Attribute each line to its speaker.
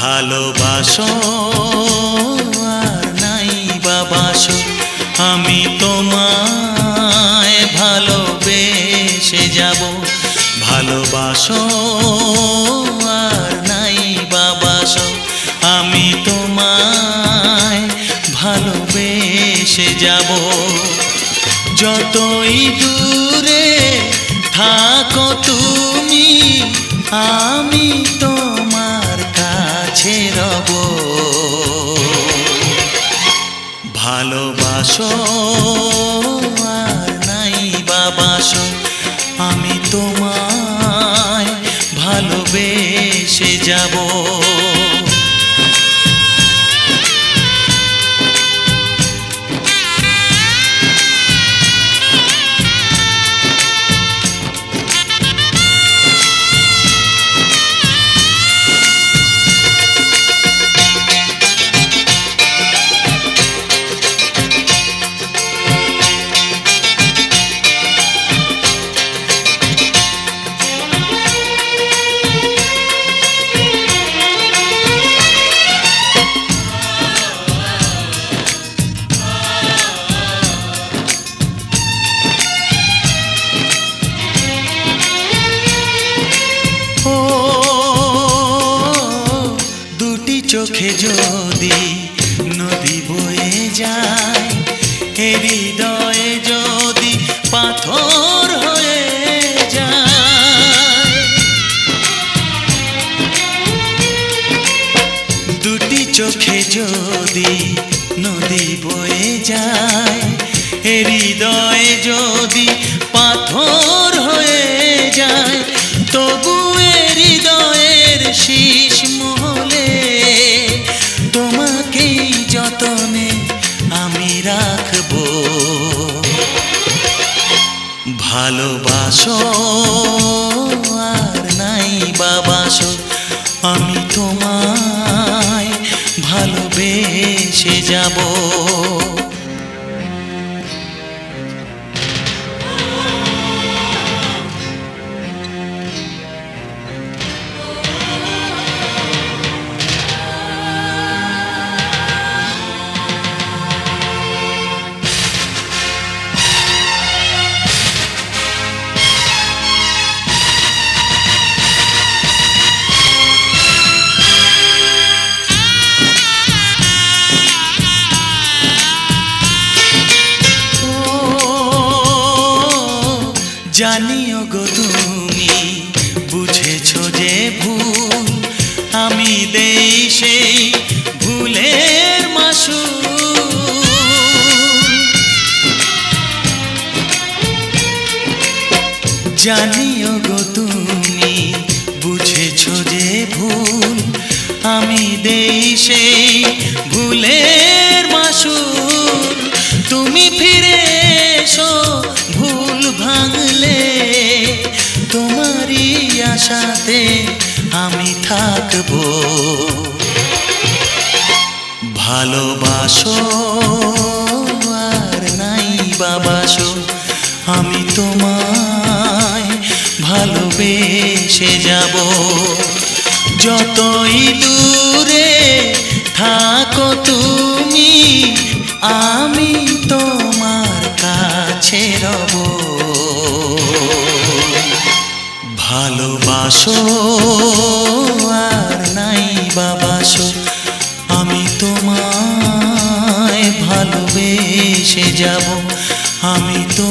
Speaker 1: ভালোবাসো আর নাই বাবাসো, আমি তোমায় ভালোবেসে যাব। ভালোবাসো আর নাই বাবাসো, আমি তোমায় ভালোবেসে যাব। যতই দূরে থাকো তুমি, আমি তোমার কাছে রব। ভালোবাসো আর নাই বাবাসো, আমি তোমায় ভালোবেসে যাব। চোখে যদি নদী বয়ে যায়, হৃদয়ে যদি পাথর হয়ে যায়। দুটি চোখে যদি নদী বয়ে যায়, হৃদয়ে যদি পাথর হয়ে যায়, তবু হৃদয়ের শীষ মহলে তোমাকেই যতনে আমি রাখবো। ভালোবাসো আর নাই বাবাসো, আমি তোমায় ভালোবেসে যাব। জানিও গো তুমি বুঝেছো যে ভুল, আমি দেই সেই ভুলের মাসুল। জানিও গো তুমি বুঝেছো যে ভুল, আমি দেই সেই ভুলের মাসুল। তুমি ফিরে এসো ভুল ভাঙলে, তোমারই আশাতে আমি থাকবো। ভালোবাসো আর নাই বাবাসো, আমি তোমায় ভালোবেসে যাব। যতই দূরে থাকো তুমি, আমি তোমার কাছে রব। ভালোবাসো আর নাই বাবাসো, আমি তোমায় ভালোবেসে যাব। আমি তো